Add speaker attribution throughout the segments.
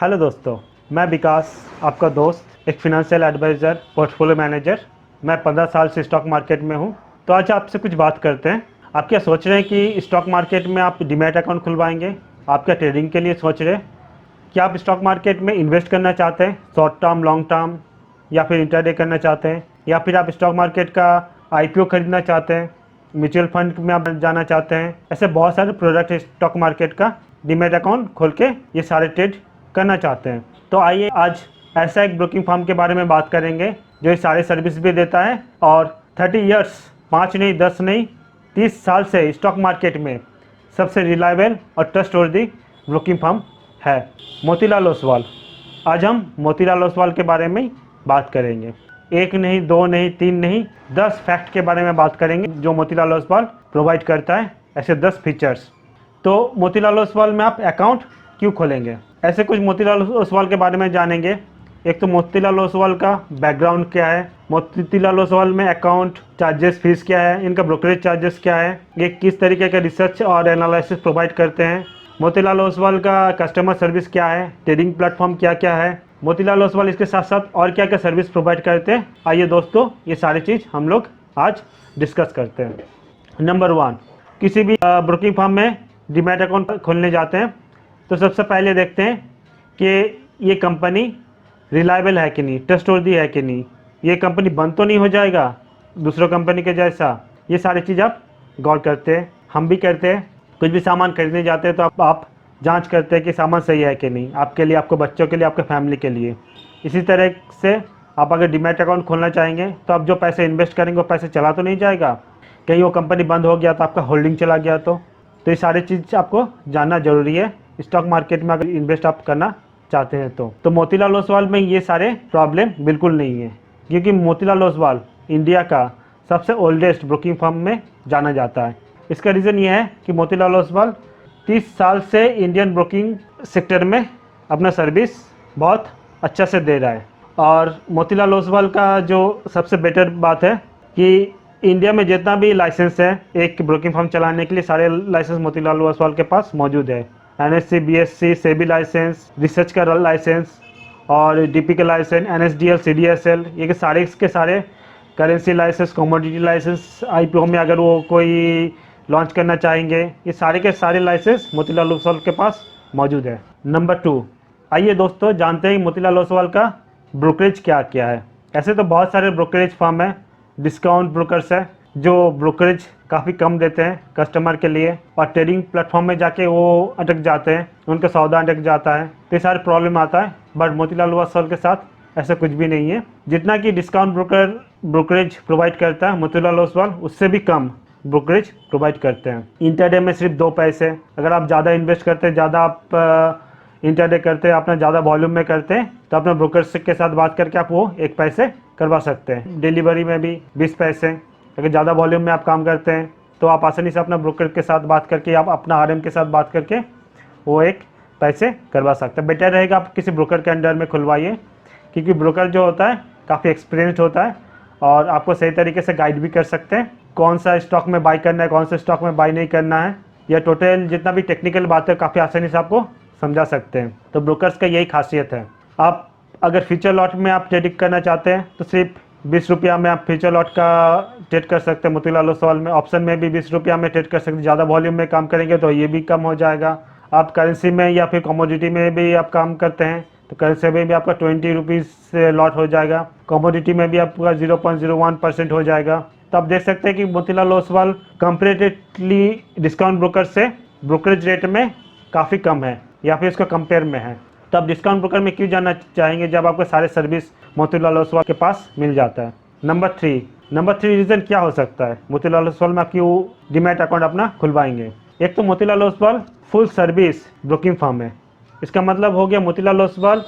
Speaker 1: Hello दोस्तों, मैं विकास, आपका दोस्त, एक फिनेंशियल एडवाइज़र, पोर्टफोलियो मैनेजर। मैं 15 साल से स्टॉक मार्केट में हूं। तो आज आपसे कुछ बात करते हैं। आप क्या सोच रहे हैं कि स्टॉक मार्केट में आप डीमैट अकाउंट खुलवाएंगे? आप क्या ट्रेडिंग के लिए सोच रहे हैं? क्या आप स्टॉक मार्केट में इन्वेस्ट करना चाहते हैं, शॉर्ट टर्म, लॉन्ग टर्म, या फिर इंटरडे करना चाहते हैं, या फिर आप स्टॉक मार्केट का आईपीओ खरीदना चाहते हैं, म्यूचुअल फंड में आप जाना चाहते हैं? ऐसे बहुत सारे प्रोडक्ट स्टॉक मार्केट का डीमैट अकाउंट खोल के ये सारे ट्रेड करना चाहते हैं। तो आइए आज ऐसा एक ब्रोकिंग फर्म के बारे में बात करेंगे जो ये सारे सर्विस भी देता है और 30 इयर्स, 5 नहीं 10 नहीं 30 साल से स्टॉक मार्केट में सबसे रिलायबल और ट्रस्टवर्दी ब्रोकिंग फर्म है, मोतीलाल ओसवाल। आज हम मोतीलाल ओसवाल के बारे में बात करेंगे। एक नहीं, दो नहीं, तीन नहीं, 10 फैक्ट के बारे में बात करेंगे जो मोतीलाल ओसवाल प्रोवाइड करता है, ऐसे 10 फीचर्स। तो मोतीलाल ओसवाल में आप अकाउंट क्यों खोलेंगे, ऐसे कुछ मोतीलाल ओसवाल के बारे में जानेंगे। एक तो मोतीलाल ओसवाल का बैकग्राउंड क्या है, मोतीलाल ओसवाल में अकाउंट चार्जेस, फीस क्या है, इनका ब्रोकरेज चार्जेस क्या है, ये किस तरीके का रिसर्च और एनालिसिस प्रोवाइड करते हैं, मोतीलाल ओसवाल का कस्टमर सर्विस क्या है, ट्रेडिंग प्लेटफॉर्म क्या क्या है, मोतीलाल ओसवाल इसके साथ साथ और क्या क्या सर्विस प्रोवाइड करते हैं। आइए दोस्तों, ये सारी चीज़ हम लोग आज डिस्कस करते हैं। नंबर 1, किसी भी ब्रोकिंग फर्म में डीमैट अकाउंट खोलने जाते हैं तो सबसे पहले देखते हैं कि ये कंपनी रिलायबल है कि नहीं, ट्रस्टवर्दी है कि नहीं, ये कंपनी बंद तो नहीं हो जाएगा दूसरों कंपनी के जैसा। ये सारी चीज़ आप गौर करते हैं, हम भी करते हैं। कुछ भी सामान खरीदने जाते हैं तो आप जांच करते हैं कि सामान सही है कि नहीं, आपके लिए, आपके बच्चों के लिए, आपके फैमिली के लिए। इसी तरह से आप अगर डीमैट अकाउंट खोलना चाहेंगे तो आप जो पैसे इन्वेस्ट करेंगे वो पैसे चला तो नहीं जाएगा, कहीं वो कंपनी बंद हो गया तो आपका होल्डिंग चला गया तो ये सारी चीज़ आपको जानना ज़रूरी है स्टॉक मार्केट में अगर इन्वेस्ट आप करना चाहते हैं तो मोतीलाल ओसवाल में ये सारे प्रॉब्लम बिल्कुल नहीं है, क्योंकि मोतीलाल ओसवाल इंडिया का सबसे ओल्डेस्ट ब्रोकिंग फर्म में जाना जाता है। इसका रीज़न ये है कि मोतीलाल ओसवाल 30 साल से इंडियन ब्रोकिंग सेक्टर में अपना सर्विस बहुत अच्छा से दे रहा है। और मोतीलाल ओसवाल का जो सबसे बेटर बात है कि इंडिया में जितना भी लाइसेंस है एक ब्रोकिंग फर्म चलाने के लिए, सारे लाइसेंस मोतीलाल ओसवाल के पास मौजूद है। NSE, BSC, SEBI licence, research का लाइसेंस और DP का लाइसेंस, NSDL, CDSL, ये सारे के सारे currency licence, commodity licence, IPO में अगर वो कोई लॉन्च करना चाहेंगे, ये सारे के सारे लाइसेंस मोतीलाल ओसवाल के पास मौजूद है। नंबर 2, आइए दोस्तों जानते हैं मोतीलाल ओसवाल का ब्रोकरेज क्या क्या है। ऐसे तो बहुत सारे ब्रोकरेज फर्म है, डिस्काउंट ब्रोकर्स है जो ब्रोकरेज काफ़ी कम देते हैं कस्टमर के लिए, और ट्रेडिंग प्लेटफॉर्म में जाके वो अटक जाते हैं, उनका सौदा अटक जाता है, तो ये सारे प्रॉब्लम आता है। बट मोतीलाल ओसवाल के साथ ऐसा कुछ भी नहीं है। जितना कि डिस्काउंट ब्रोकरेज प्रोवाइड करता है मोतीलाल ओसवाल, उससे भी कम ब्रोकरेज प्रोवाइड करते हैं। इंटरडे में सिर्फ 2 पैसे, अगर आप ज़्यादा इन्वेस्ट करते हैं, ज़्यादा आप इंटरडे करते हैं, अपना ज़्यादा वॉल्यूम में करते हैं, तो अपने ब्रोकर के साथ बात करके आप वो 1 पैसे करवा सकते हैं। डिलीवरी में भी 20 पैसे, अगर ज़्यादा वॉल्यूम में आप काम करते हैं तो आप आसानी से अपना ब्रोकर के साथ बात करके, आप अपना RM के साथ बात करके वो 1 पैसे करवा सकते हैं। बेटर रहेगा आप किसी ब्रोकर के अंडर में खुलवाइए, क्योंकि ब्रोकर जो होता है काफ़ी एक्सपीरियंस्ड होता है और आपको सही तरीके से गाइड भी कर सकते हैं, कौन सा स्टॉक में बाई करना है, कौन सा स्टॉक में बाई नहीं करना है, या टोटल जितना भी टेक्निकल बात है काफ़ी आसानी से आपको समझा सकते हैं। तो ब्रोकर्स का यही खासियत है। आप अगर फ्यूचर लॉट में आप ट्रेडिंग करना चाहते हैं तो सिर्फ 20 रुपया में आप फ्यूचर लॉट का ट्रेड कर सकते हैं मोतीलाल ओसवाल में। ऑप्शन में भी 20 रुपया में ट्रेड कर सकते हैं। ज़्यादा वॉल्यूम में काम करेंगे तो ये भी कम हो जाएगा। आप करेंसी में या फिर कमोडिटी में भी आप काम करते हैं तो करेंसी में भी आपका 20 रुपीज़ से लॉट हो जाएगा, कमोडिटी में भी आपका 0.01% हो जाएगा। तो आप देख सकते हैं कि Motilal Oswal comparatively discount broker से ब्रोकरेज रेट में काफ़ी कम है या फिर इसका कंपेयर में है। तो आप डिस्काउंट ब्रोकर में क्यों जाना चाहेंगे जब आपको सारे सर्विस मोतीलाल ओसवाल के पास मिल जाता है। नंबर 3 रीज़न क्या हो सकता है मोतीलाल ओसवाल में आप क्यों डीमैट अकाउंट अपना खुलवाएंगे। एक तो Motilal Oswal full service broking firm है। इसका मतलब हो गया मोतीलाल ओसवाल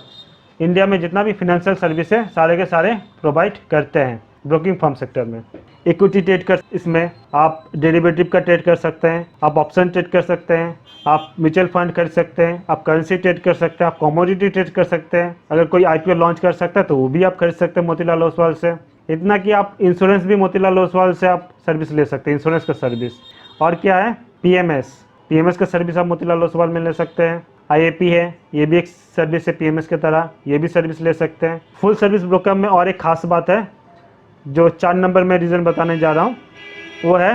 Speaker 1: इंडिया में जितना भी फिनेंशियल सर्विस है सारे के सारे प्रोवाइड करते हैं ब्रोकिंग फर्म सेक्टर में। इक्विटी ट्रेड कर, इसमें आप डेरिवेटिव का ट्रेड कर सकते हैं, आप ऑप्शन ट्रेड कर सकते हैं, आप म्यूचुअल फंड खरीद सकते हैं, आप करेंसी ट्रेड कर सकते हैं, आप कमोडिटी ट्रेड कर सकते हैं। अगर कोई IPO लॉन्च कर सकता है तो वो भी आप खरीद सकते हैं मोतीलाल ओसवाल से। इतना कि आप इंश्योरेंस भी मोतीलाल ओसवाल से आप सर्विस ले सकते हैं, इंश्योरेंस का सर्विस। और क्या है, PMS का सर्विस आप मोतीलाल ओसवाल में ले सकते हैं। IAP है, ये भी एक सर्विस है PMS की तरह, ये भी सर्विस ले सकते हैं। फुल सर्विस ब्रोकर में और एक ख़ास बात है जो 4 नंबर में रीज़न बताने जा रहा हूँ, वो है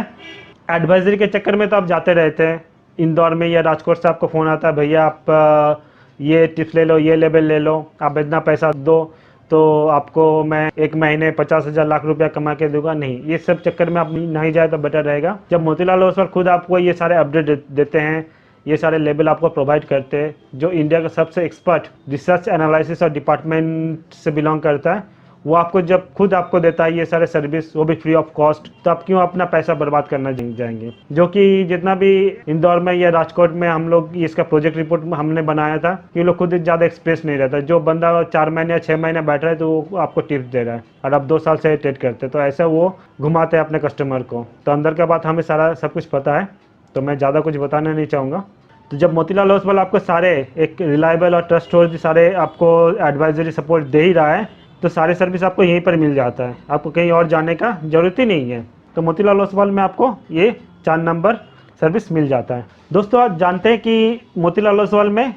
Speaker 1: एडवाइजरी के चक्कर में तो आप जाते रहते हैं। इंदौर में या राजकोट से आपको फ़ोन आता है, भैया आप ये टिप्स ले लो, ये लेवल ले लो, आप इतना पैसा दो तो आपको मैं एक महीने 50,000 लाख रुपया कमा के दूंगा। नहीं, ये सब चक्कर में आप नहीं जाए तो बेटर रहेगा। जब मोतीलाल ओसवाल खुद आपको ये सारे अपडेट देते हैं, ये सारे लेबल आपको प्रोवाइड करते हैं, जो इंडिया का सबसे एक्सपर्ट रिसर्च एनालिसिस और डिपार्टमेंट से बिलोंग करता है, वो आपको जब खुद आपको देता है ये सारे सर्विस, वो भी फ्री ऑफ कॉस्ट, तो आप क्यों अपना पैसा बर्बाद करना जाएंगे। जो कि जितना भी इंदौर में या राजकोट में हम लोग इसका प्रोजेक्ट रिपोर्ट हमने बनाया था कि लोग खुद ज़्यादा एक्सप्रेस नहीं रहता। जो बंदा 4 महीने या 6 महीने बैठ रहा है तो वो आपको टिप्स दे रहा है और आप 2 साल से ट्रेड करते, तो ऐसा वो घुमाते हैं अपने कस्टमर को। तो अंदर का बात हमें सारा सब कुछ पता है, तो मैं ज़्यादा कुछ बताना नहीं चाहूँगा। तो जब मोतीलाल ओसवाल आपको सारे एक रिलायबल और ट्रस्टवर्दी सारे आपको एडवाइजरी सपोर्ट दे ही रहा है, तो सारे सर्विस आपको यहीं पर मिल जाता है, आपको कहीं और जाने का ज़रूरत ही नहीं है। तो मोतीलाल ओसवाल में आपको ये 4 नंबर सर्विस मिल जाता है। दोस्तों, आप जानते हैं कि मोतीलाल ओसवाल में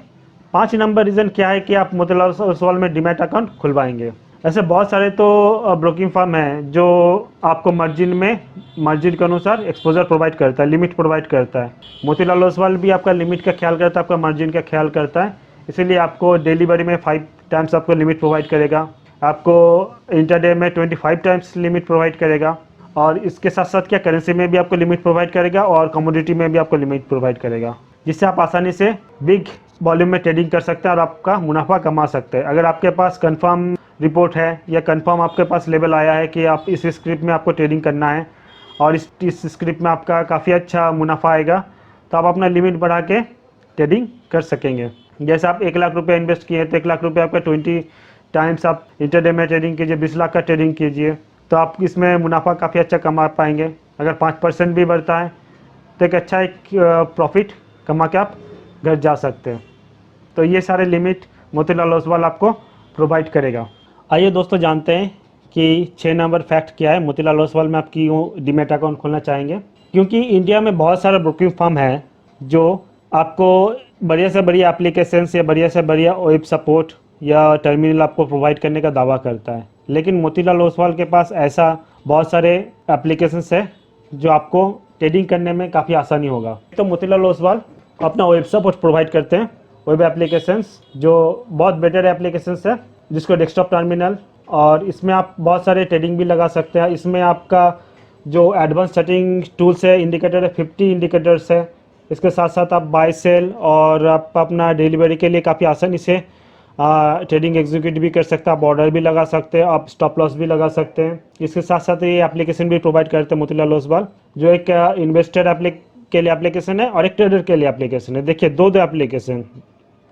Speaker 1: 5 नंबर रीज़न क्या है कि आप मोतीलाल ओसवाल में डीमैट अकाउंट खुलवाएंगे। ऐसे बहुत सारे तो ब्रोकिंग फर्म है जो आपको मार्जिन के अनुसार एक्सपोजर प्रोवाइड करता है, लिमिट प्रोवाइड करता है। मोतीलाल ओसवाल भी आपका लिमिट का ख्याल करता है, आपका मार्जिन का ख्याल करता है, इसीलिए आपको डिलीवरी में 5 टाइम्स आपको लिमिट प्रोवाइड करेगा, आपको इंटरडे में 25 टाइम्स लिमिट प्रोवाइड करेगा, और इसके साथ साथ क्या करेंसी में भी आपको लिमिट प्रोवाइड करेगा और कमोडिटी में भी आपको लिमिट प्रोवाइड करेगा, जिससे आप आसानी से बिग वॉल्यूम में ट्रेडिंग कर सकते हैं और आपका मुनाफा कमा सकते हैं। अगर आपके पास कंफर्म रिपोर्ट है या कंफर्म आपके पास लेवल आया है कि आप इस स्क्रिप्ट में आपको ट्रेडिंग करना है और इस स्क्रिप्ट में आपका काफ़ी अच्छा मुनाफा आएगा, तो आप अपना लिमिट बढ़ा के ट्रेडिंग कर सकेंगे। जैसे आप 1 लाख रुपये इन्वेस्ट किए तो 1 लाख रुपये आपका 20 टाइम्स आप इंटरडे में ट्रेडिंग कीजिए, 20 लाख का ट्रेडिंग कीजिए, तो आप इसमें मुनाफा काफ़ी अच्छा कमा पाएंगे। अगर 5% भी बढ़ता है तो एक अच्छा प्रॉफिट कमा के आप घर जा सकते हैं। तो ये सारे लिमिट मोतीलाल ओसवाल आपको प्रोवाइड करेगा। आइए दोस्तों, जानते हैं कि 6 नंबर फैक्ट क्या है, मोतीलाल ओसवाल में आप क्यों डीमैट अकाउंट खोलना चाहेंगे। क्योंकि इंडिया में बहुत सारा ब्रोकिंग फर्म है जो आपको बढ़िया से बढ़िया एप्लीकेशंस या बढ़िया से बढ़िया वेब सपोर्ट या टर्मिनल आपको प्रोवाइड करने का दावा करता है, लेकिन मोतीलाल ओसवाल के पास ऐसा बहुत सारे एप्लीकेशंस है जो आपको ट्रेडिंग करने में काफ़ी आसानी होगा। तो मोतीलाल ओसवाल अपना वेब सपोर्ट प्रोवाइड करते हैं, वेब एप्लीकेशंस जो बहुत बेटर एप्लीकेशंस है, जिसको डेस्कटॉप टर्मिनल, और इसमें आप बहुत सारे ट्रेडिंग भी लगा सकते हैं। इसमें आपका जो एडवांस सेटिंग टूल्स है, इंडिकेटर है, 50 इंडिकेटर्स है। इसके साथ साथ आप बाय सेल और आप अपना डिलीवरी के लिए काफ़ी आसानी से ट्रेडिंग एग्जीक्यूट भी कर सकते हैं, आप ऑर्डर भी लगा सकते हैं, आप स्टॉप लॉस भी लगा सकते हैं। इसके साथ साथ ये एप्लीकेशन भी प्रोवाइड करते हैं मोतीलाल ओसवाल, जो एक इन्वेस्टर के लिए एप्लीकेशन है और एक ट्रेडर के लिए एप्लीकेशन है। देखिए, दो एप्लीकेशन,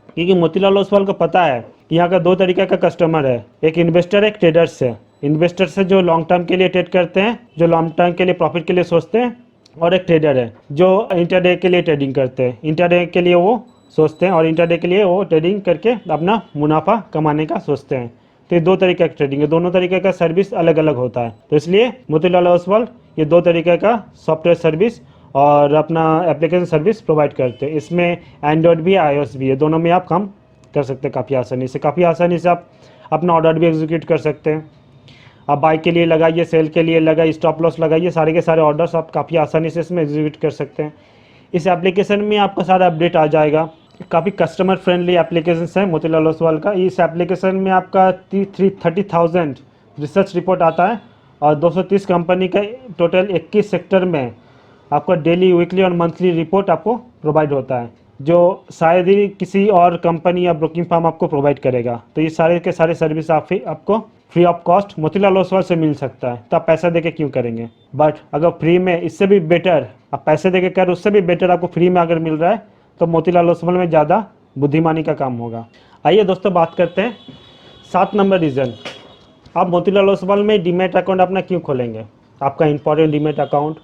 Speaker 1: क्योंकि मोतीलाल ओसवाल को पता है कि यहाँ का 2 तरीके का कस्टमर है, एक इन्वेस्टर है, एक ट्रेडर्स है। इन्वेस्टर्स है जो लॉन्ग टर्म के लिए ट्रेड करते हैं, जो लॉन्ग टर्म के लिए प्रॉफिट के लिए सोचते हैं, और एक ट्रेडर है जो इंटरडे के लिए ट्रेडिंग करते हैं, इंटरडे के लिए वो सोचते हैं और इंटरडे के लिए वो ट्रेडिंग करके अपना मुनाफा कमाने का सोचते हैं। तो ये 2 तरीके का ट्रेडिंग है, दोनों तरीके का सर्विस अलग अलग होता है। तो इसलिए मोतीलाल ओसवाल ये 2 तरीके का सॉफ्टवेयर सर्विस और अपना एप्लीकेशन सर्विस प्रोवाइड करते हैं। इसमें एंड्रॉयड भी है, iOS भी है, दोनों में आप काम कर सकते हैं काफ़ी आसानी से आप अपना ऑर्डर भी एग्जीक्यूट कर सकते हैं। आप बाई के लिए लगाइए, सेल के लिए लगाइए, स्टॉप लॉस लगाइए, सारे के सारे ऑर्डर्स आप काफ़ी आसानी से इसमें एग्जीक्यूट कर सकते हैं। इस एप्लीकेशन में आपका सारा अपडेट आ जाएगा। काफ़ी कस्टमर फ्रेंडली एप्लीकेशन है मोतीलाल ओसवाल का। इस एप्लीकेशन में आपका 30,000 रिसर्च रिपोर्ट आता है और 230 कंपनी का टोटल 21 सेक्टर में आपका डेली, वीकली और मंथली रिपोर्ट आपको प्रोवाइड होता है, जो शायद ही किसी और कंपनी या ब्रोकिंग फर्म आपको प्रोवाइड करेगा। तो ये सारे के सारे सर्विस आपको free of cost Motilal Oswal से मिल सकता है। तो आप पैसा देके क्यों करेंगे। बट अगर फ्री में इससे भी बेटर आप पैसे देके कर, उससे भी बेटर आपको फ्री में अगर मिल रहा है, तो मोतीलाल ओसवाल में ज़्यादा बुद्धिमानी का काम होगा। आइए दोस्तों, बात करते हैं 7 नंबर रीज़न आप मोतीलाल ओसवाल में डीमैट अकाउंट अपना क्यों खोलेंगे। आपका इंपॉर्टेंट डीमैट अकाउंट,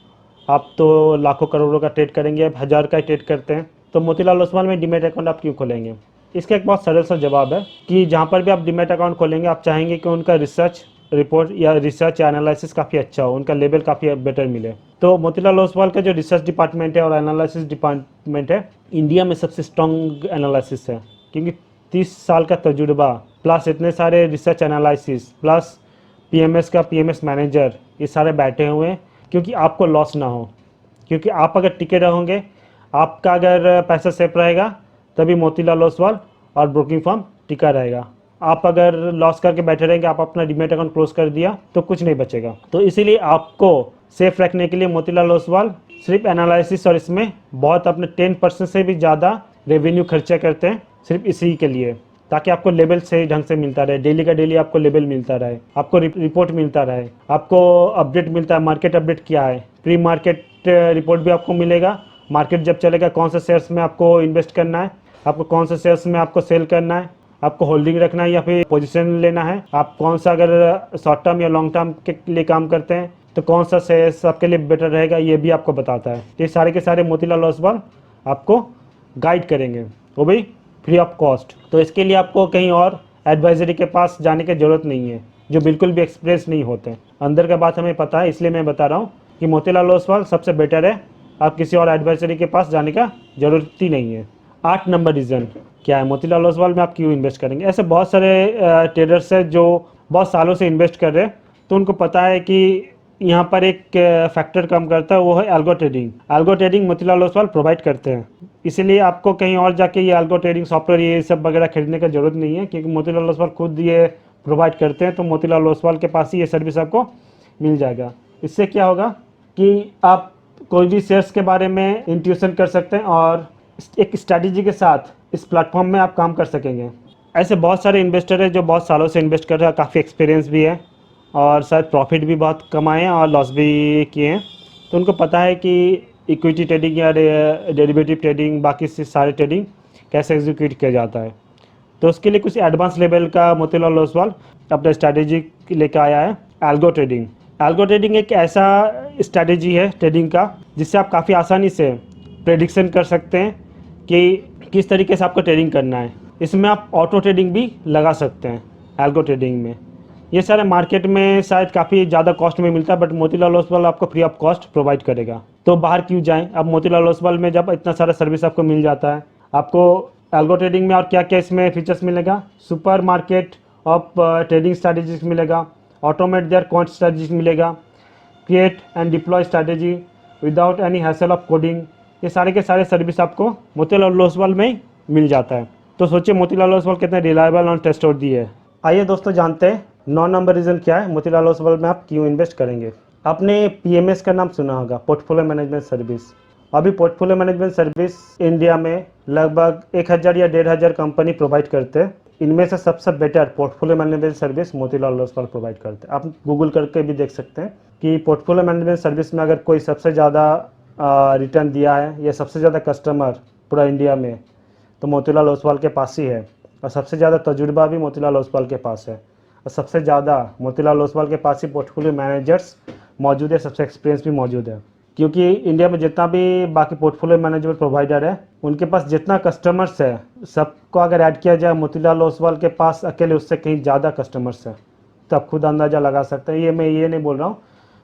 Speaker 1: आप तो लाखों करोड़ों का ट्रेड करेंगे, आप 1000 का ट्रेड करते हैं, तो मोतीलाल ओसवाल में डीमैट अकाउंट आप क्यों खोलेंगे। इसका एक बहुत सरल सा जवाब है कि जहाँ पर भी आप डीमैट अकाउंट खोलेंगे, आप चाहेंगे कि उनका रिसर्च रिपोर्ट या रिसर्च एनालिसिस काफ़ी अच्छा हो, उनका लेवल काफ़ी बेटर मिले। तो मोतीलाल ओसवाल का जो रिसर्च डिपार्टमेंट है और एनालिसिस डिपार्टमेंट है, इंडिया में सबसे स्ट्रॉन्ग एनालिसिस है, क्योंकि 30 साल का तजुर्बा प्लस इतने सारे रिसर्च एनालिसिस प्लस पीएमएस का पीएमएस मैनेजर, ये सारे बैठे हुए हैं क्योंकि आपको लॉस ना हो। क्योंकि आप अगर टिके रहोगे, आपका अगर पैसा सेफ रहेगा, तभी मोतीलाल ओसवाल और ब्रोकिंग फर्म टिका रहेगा। आप अगर लॉस करके बैठे रहेंगे, आप अपना डीमैट अकाउंट क्लोज कर दिया तो कुछ नहीं बचेगा। तो इसीलिए आपको सेफ रखने के लिए मोतीलाल ओसवाल सिर्फ एनालिसिस और इसमें बहुत अपने 10% से भी ज़्यादा रेवेन्यू खर्चा करते हैं सिर्फ इसी के लिए, ताकि आपको लेवल सही ढंग से मिलता रहे, डेली का डेली आपको लेवल मिलता रहे, आपको रिपोर्ट मिलता रहे, आपको अपडेट मिलता है, मार्केट अपडेट क्या है, प्री मार्केट रिपोर्ट भी आपको मिलेगा। मार्केट जब चलेगा कौन सा शेयर्स में आपको इन्वेस्ट करना है, आपको कौन सा शेयर्स में आपको सेल करना है, आपको होल्डिंग रखना है या फिर पोजीशन लेना है, आप कौन सा अगर शॉर्ट टर्म या लॉन्ग टर्म के लिए काम करते हैं तो कौन सा शेयर्स आपके लिए बेटर रहेगा, ये भी आपको बताता है। ये सारे के सारे मोतीलाल ओसवाल आपको गाइड करेंगे, वो भी फ्री ऑफ कॉस्ट। तो इसके लिए आपको कहीं और एडवाइजरी के पास जाने की ज़रूरत नहीं है, जो बिल्कुल भी एक्सपीरियंस नहीं होते। अंदर का बात हमें पता है, इसलिए मैं बता रहा हूँ कि मोतीलाल ओसवाल सबसे बेटर है, आप किसी और एडवाइजरी के पास जाने का ज़रूरत ही नहीं है। 8 नंबर रीज़न क्या है मोतीलाल ओसवाल में आप क्यों इन्वेस्ट करेंगे। ऐसे बहुत सारे ट्रेडर्स हैं जो बहुत सालों से इन्वेस्ट कर रहे हैं, तो उनको पता है कि यहाँ पर एक फैक्टर कम करता है, वो है algo trading. Algo trading Motilal Oswal provide करते हैं, इसीलिए आपको कहीं और जाके ये एल्गो ट्रेडिंग सॉफ्टवेयर ये सब वगैरह खरीदने की ज़रूरत नहीं है, क्योंकि मोतीलाल ओसवाल खुद ये प्रोवाइड करते हैं। तो मोतीलाल ओसवाल के पास ही ये सर्विस आपको मिल जाएगा। इससे क्या होगा कि आप कोई भी शेयर्स के बारे में इंट्यूशन कर सकते हैं और एक स्ट्रैटेजी के साथ इस प्लेटफॉर्म में आप काम कर सकेंगे। ऐसे बहुत सारे इन्वेस्टर हैं जो बहुत सालों से इन्वेस्ट कर रहे हैं, काफ़ी एक्सपीरियंस भी है और शायद प्रॉफिट भी बहुत कमाए हैं और लॉस भी किए हैं। तो उनको पता है कि इक्विटी ट्रेडिंग या डेरिवेटिव ट्रेडिंग, बाकी से सारे ट्रेडिंग कैसे एग्जीक्यूट किया जाता है। तो उसके लिए कुछ एडवांस लेवल का मोतीलाल ओसवाल अपना स्ट्रैटेजी लेकर आया है, एल्गो ट्रेडिंग। एल्गो ट्रेडिंग एक ऐसा स्ट्रैटेजी है ट्रेडिंग का, जिससे आप काफ़ी आसानी से प्रेडिक्शन कर सकते हैं कि किस तरीके से आपको ट्रेडिंग करना है। इसमें आप ऑटो ट्रेडिंग भी लगा सकते हैं एल्गो ट्रेडिंग में। ये सारे मार्केट में शायद काफ़ी ज़्यादा कॉस्ट में मिलता है, बट मोतीलाल ओसवाल आपको फ्री ऑफ कॉस्ट प्रोवाइड करेगा। तो बाहर क्यों जाएं, अब मोतीलाल ओसवाल में जब इतना सारा सर्विस आपको मिल जाता है। आपको एल्गो ट्रेडिंग में और क्या क्या इसमें फीचर्स मिलेगा, super market of trading strategies मिलेगा, ऑटोमेट देयर क्वांट स्ट्रैटेजीज मिलेगा, create and deploy strategy without any hassle of coding. ये सारे के सारे सर्विस आपको मोतीलाल ओसवाल में ही मिल जाता है। तो सोचिए मोतीलाल ओसवाल कितने रिलायबल और ट्रस्टवर्दी है। आइए दोस्तों जानते हैं 9 नंबर रीज़न क्या है मोतीलाल ओसवाल में आप क्यों इन्वेस्ट करेंगे। आपने पीएमएस का नाम सुना होगा, पोर्टफोलियो मैनेजमेंट सर्विस। अभी पोर्टफोलियो मैनेजमेंट सर्विस इंडिया में लगभग 1000 या 1500 कंपनी प्रोवाइड करते हैं। इनमें से सबसे better portfolio management service Motilal Oswal provide करते हैं। आप गूगल करके भी देख सकते हैं कि पोर्टफोलियो मैनेजमेंट सर्विस में अगर कोई सबसे ज़्यादा रिटर्न दिया है या सबसे ज़्यादा कस्टमर पूरा इंडिया में, तो मोतीलाल ओसवाल के पास ही है। और सबसे ज़्यादा तजुर्बा भी मोतीलाल ओसवाल के पास है, और सबसे ज़्यादा मोतीलाल ओसवाल के पास ही पोर्टफोलियो मैनेजर्स मौजूद है, सबसे एक्सपीरियंस भी मौजूद है। क्योंकि इंडिया में जितना भी बाकी पोर्टफोलियो मैनेजमेंट प्रोवाइडर है, उनके पास जितना कस्टमर्स है, सबको अगर ऐड किया जाए, मोतीलाल ओसवाल के पास अकेले उससे कहीं ज़्यादा कस्टमर्स है। तो आप खुद अंदाज़ा लगा सकते हैं। ये मैं ये नहीं बोल रहा हूँ,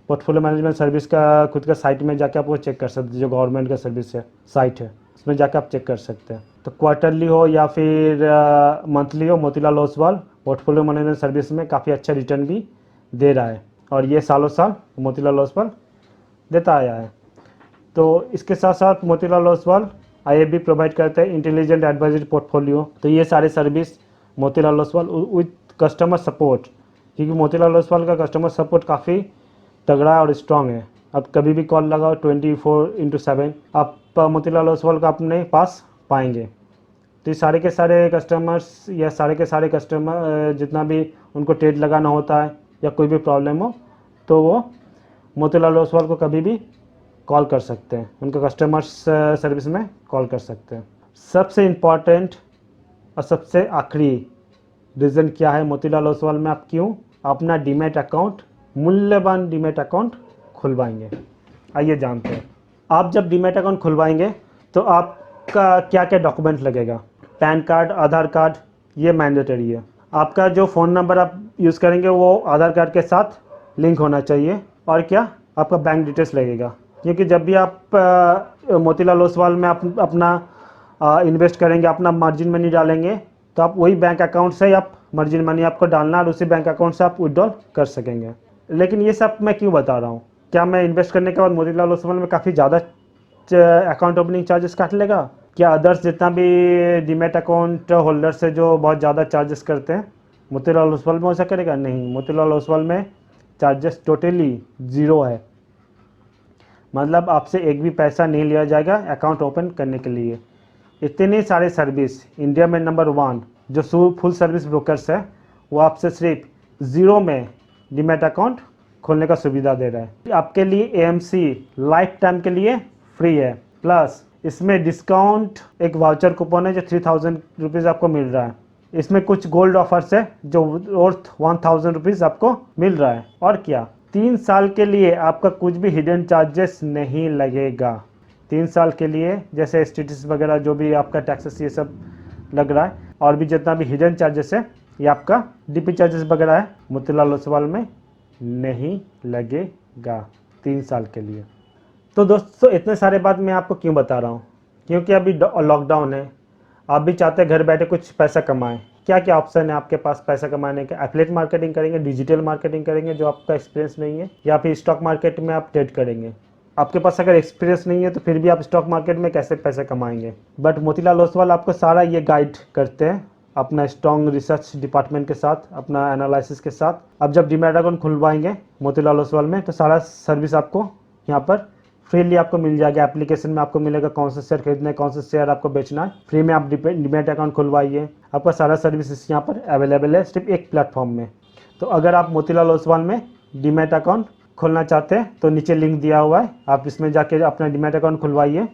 Speaker 1: पोर्टफोलियो मैनेजमेंट सर्विस का खुद का साइट में जाके आप वो चेक कर सकते हैं, जो गवर्नमेंट का सर्विस है साइट है, उसमें जाके आप चेक कर सकते हैं। तो क्वार्टरली हो या फिर मंथली हो, Motilal Oswal portfolio management service में काफ़ी अच्छा रिटर्न भी दे रहा है, और ये सालों साल मोतीलाल ओसवाल देता आया है। तो इसके साथ साथ मोतीलाल ओसवाल आईएबी प्रोवाइड करते हैं, इंटेलिजेंट एडवाइजरी पोर्टफोलियो। तो ये सारे service Motilal Oswal with customer support, क्योंकि मोतीलाल ओसवाल का कस्टमर सपोर्ट काफ़ी तगड़ा और स्ट्रॉन्ग है। अब कभी भी कॉल लगाओ 24/7 आप मोतीलाल ओसवाल का अपने पास पाएंगे। तो ये सारे के सारे कस्टमर्स या सारे के सारे कस्टमर जितना भी उनको ट्रेड लगाना होता है या कोई भी प्रॉब्लम हो, तो वो मोतीलाल ओसवाल को कभी भी कॉल कर सकते हैं, उनका कस्टमर्स सर्विस में कॉल कर सकते हैं। सबसे इम्पॉर्टेंट और सबसे आखिरी रीज़न क्या है मोतीलाल ओसवाल में आप क्यों अपना डीमैट अकाउंट, मूल्यवान डीमैट अकाउंट खुलवाएंगे। आइए जानते हैं। आप जब डीमैट अकाउंट खुलवाएंगे तो आपका क्या क्या डॉक्यूमेंट लगेगा। पैन कार्ड, आधार कार्ड, ये मैंडेटरी है। आपका जो फ़ोन नंबर आप यूज़ करेंगे वो आधार कार्ड के साथ लिंक होना चाहिए। और क्या, आपका बैंक डिटेल्स लगेगा, क्योंकि जब भी आप मोतीलाल ओसवाल में अपना इन्वेस्ट करेंगे, अपना मार्जिन मनी डालेंगे, तो आप वही बैंक अकाउंट से आप मार्जिन मनी आपको डालना और उसी बैंक अकाउंट से आप विड्रॉल कर सकेंगे। लेकिन ये सब मैं क्यों बता रहा हूँ? क्या मैं इन्वेस्ट करने के बाद मोतीलाल ओसवाल में काफ़ी ज़्यादा अकाउंट ओपनिंग चार्जेस काट लेगा? क्या अदर्स जितना भी डीमैट अकाउंट होल्डर से जो बहुत ज़्यादा चार्जेस करते हैं, मोतीलाल ओसवाल में वैसा करेगा? नहीं, मोतीलाल ओसवाल में चार्जेस टोटली ज़ीरो है। मतलब आपसे एक भी पैसा नहीं लिया जाएगा अकाउंट ओपन करने के लिए। इतने सारे सर्विस इंडिया में नंबर 1 जो फुल सर्विस ब्रोकर्स है, वो आपसे सिर्फ ज़ीरो में डीमैट अकाउंट खोलने का सुविधा दे रहा है। आपके लिए AMC लाइफ टाइम के लिए फ्री है, प्लस इसमें डिस्काउंट एक वाउचर कूपन है जो 3000 रुपीज़ आपको मिल रहा है। इसमें कुछ गोल्ड ऑफर्स है जो वर्थ 1000 रुपीज़ आपको मिल रहा है। और क्या, 3 साल के लिए आपका कुछ भी हिडन चार्जेस नहीं लगेगा। 3 साल के लिए जैसे स्टेटस वगैरह जो भी आपका टैक्सेस ये सब लग रहा है, और भी जितना भी हिडन चार्जेस है, ये आपका DP चार्जेस वगैरह है, मोतीलाल ओसवाल में नहीं लगेगा 3 साल के लिए। तो दोस्तों, इतने सारे बात मैं आपको क्यों बता रहा हूँ? क्योंकि अभी लॉकडाउन है, आप भी चाहते हैं घर बैठे कुछ पैसा कमाएं। क्या क्या ऑप्शन है आपके पास पैसा कमाने का? एफिलिएट मार्केटिंग करेंगे, डिजिटल मार्केटिंग करेंगे जो आपका एक्सपीरियंस नहीं है, या फिर स्टॉक मार्केट में आप ट्रेड करेंगे। आपके पास अगर एक्सपीरियंस नहीं है तो फिर भी आप स्टॉक मार्केट में कैसे पैसा कमाएंगे? बट मोतीलाल ओसवाल आपको सारा ये गाइड करते हैं अपना स्ट्रॉन्ग रिसर्च डिपार्टमेंट के साथ, अपना एनालिसिस के साथ। अब जब डीमैट अकाउंट खुलवाएंगे मोतीलाल ओसवाल में, तो सारा सर्विस आपको यहाँ पर फ्रीली आपको मिल जाएगा। एप्लीकेशन में आपको मिलेगा कौन सा शेयर खरीदना है, कौन सा शेयर आपको बेचना है। फ्री में आप डीमैट अकाउंट खुलवाइए, आपका सारा सर्विस यहाँ पर अवेलेबल है सिर्फ एक प्लेटफॉर्म में। तो अगर आप मोतीलाल ओसवाल में डीमैट अकाउंट खोलना चाहते हैं तो नीचे लिंक दिया हुआ है, आप इसमें जाके अपना डीमैट अकाउंट खुलवाइए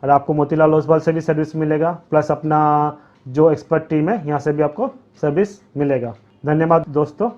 Speaker 1: और आपको मोतीलाल ओसवाल से भी सर्विस मिलेगा, प्लस अपना जो एक्सपर्ट टीम है यहाँ से भी आपको सर्विस मिलेगा। धन्यवाद दोस्तों।